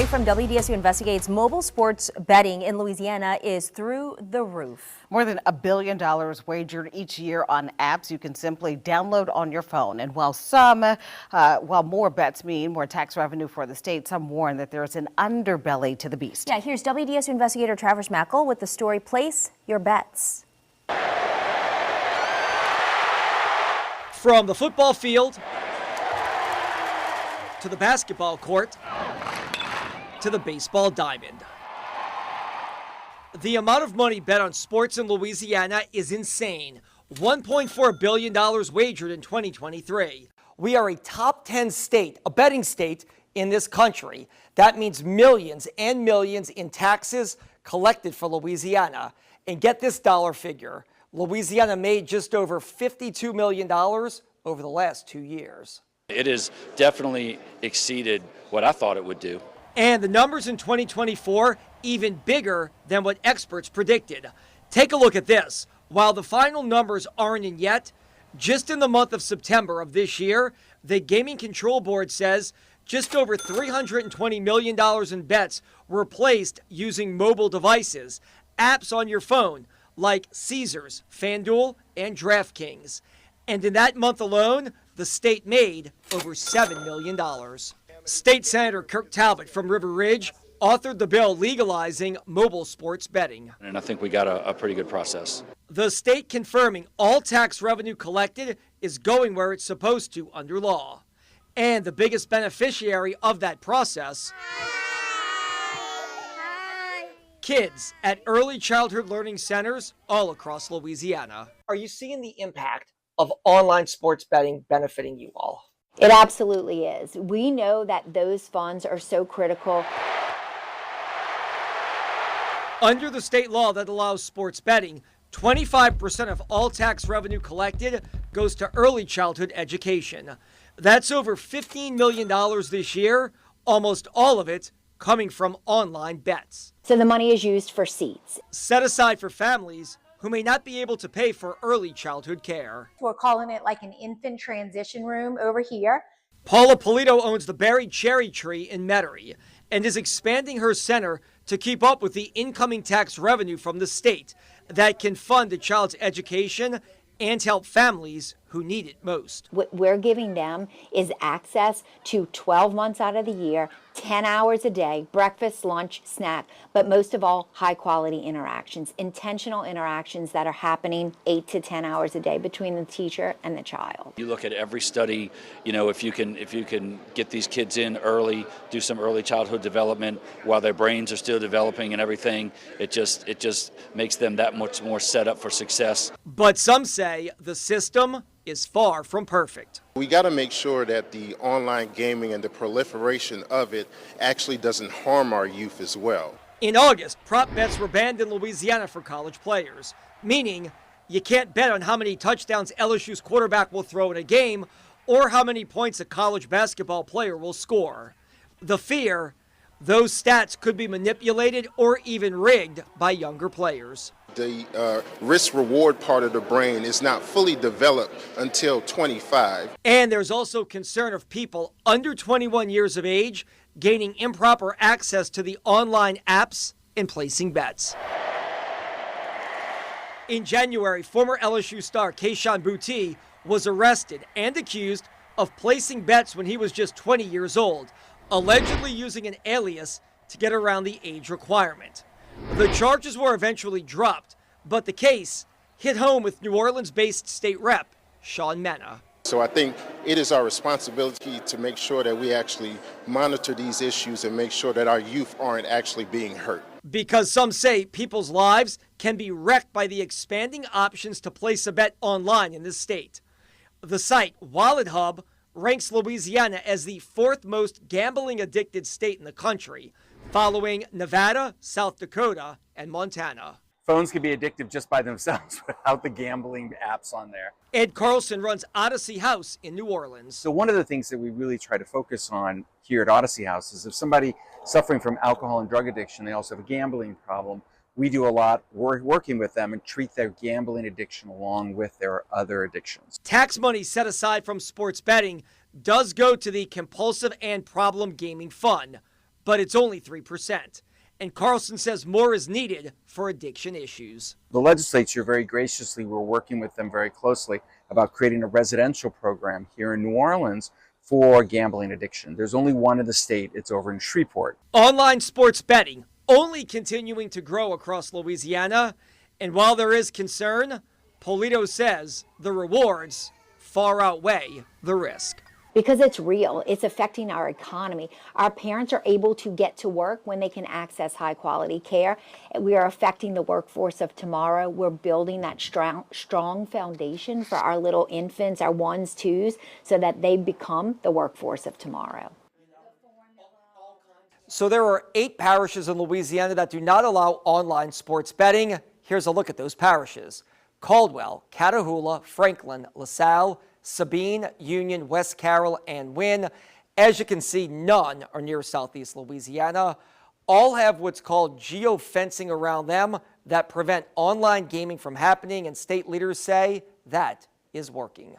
From WDSU Investigates, mobile sports betting in Louisiana is through the roof. More than $1 billion wagered each year on apps you can simply download on your phone. And while more bets mean more tax revenue for the state, some warn that there's an underbelly to the beast. Yeah, here's WDSU investigator Travis Mackel with the story Place Your Bets. From the football field to the basketball court to the baseball diamond. The amount of money bet on sports in Louisiana is insane. $1.4 billion wagered in 2023. We are a top 10 state, a betting state in this country. That means millions and millions in taxes collected for Louisiana. And get this dollar figure. Louisiana made just over $52 million over the last 2 years. It has definitely exceeded what I thought it would do. And the numbers in 2024 even bigger than what experts predicted. Take a look at this. While the final numbers aren't in yet, just in the month of September of this year, the Gaming Control Board says just over $320 million in bets were placed using mobile devices, apps on your phone like Caesars, FanDuel, and DraftKings. And in that month alone, the state made over $7 million. State Senator Kirk Talbot from River Ridge authored the bill legalizing mobile sports betting. And I think we got a pretty good process. The state confirming all tax revenue collected is going where it's supposed to under law. And the biggest beneficiary of that process, kids at early childhood learning centers all across Louisiana. Are you seeing the impact of online sports betting benefiting you all? It absolutely is. We know that those funds are so critical. Under the state law that allows sports betting, 25% of all tax revenue collected goes to early childhood education. That's over $15 million this year, almost all of it coming from online bets. So the money is used for seats. Set aside for families who may not be able to pay for early childhood care. We're calling it like an infant transition room over here. Paula Polito owns the Berry Cherry Tree in Metairie and is expanding her center to keep up with the incoming tax revenue from the state that can fund a child's education and help families who need it most. What we're giving them is access to 12 months out of the year, 10 hours a day, breakfast, lunch, snack, but most of all, high quality interactions, intentional interactions that are happening 8 to 10 hours a day between the teacher and the child. You look at every study, if you can get these kids in early, do some early childhood development while their brains are still developing and everything, it just makes them that much more set up for success. But some say the system is far from perfect. We got to make sure that the online gaming and the proliferation of it actually doesn't harm our youth as well. In August, prop bets were banned in Louisiana for college players, meaning you can't bet on how many touchdowns LSU's quarterback will throw in a game or how many points a college basketball player will score. The fear, those stats could be manipulated or even rigged by younger players. The risk-reward part of the brain is not fully developed until 25. And there's also concern of people under 21 years of age gaining improper access to the online apps and placing bets. In January, former LSU star Kayshon Boutte was arrested and accused of placing bets when he was just 20 years old, allegedly using an alias to get around the age requirement. The charges were eventually dropped, but the case hit home with New Orleans-based state rep Sean Mena. So I think it is our responsibility to make sure that we actually monitor these issues and make sure that our youth aren't actually being hurt. Because some say people's lives can be wrecked by the expanding options to place a bet online in this state. The site, Wallet Hub, ranks Louisiana as the fourth most gambling-addicted state in the country, following Nevada, South Dakota, and Montana. Phones can be addictive just by themselves without the gambling apps on there. Ed Carlson runs Odyssey House in New Orleans. So one of the things that we really try to focus on here at Odyssey House is if somebody suffering from alcohol and drug addiction, they also have a gambling problem, we do a lot working with them and treat their gambling addiction along with their other addictions. Tax money set aside from sports betting does go to the Compulsive and Problem Gaming Fund, but it's only 3%. And Carlson says more is needed for addiction issues. The legislature very graciously, we're working with them very closely about creating a residential program here in New Orleans for gambling addiction. There's only one in the state. It's over in Shreveport. Online sports betting only continuing to grow across Louisiana. And while there is concern, Polito says the rewards far outweigh the risk. Because it's real, it's affecting our economy. Our parents are able to get to work when they can access high quality care. We are affecting the workforce of tomorrow. We're building that strong foundation for our little infants, our ones, twos, so that they become the workforce of tomorrow. So there are 8 parishes in Louisiana that do not allow online sports betting. Here's a look at those parishes: Caldwell, Catahoula, Franklin, LaSalle, Sabine, Union, West Carroll, and Wynne. As you can see, none are near Southeast Louisiana. All have what's called geofencing around them that prevent online gaming from happening, and state leaders say that is working.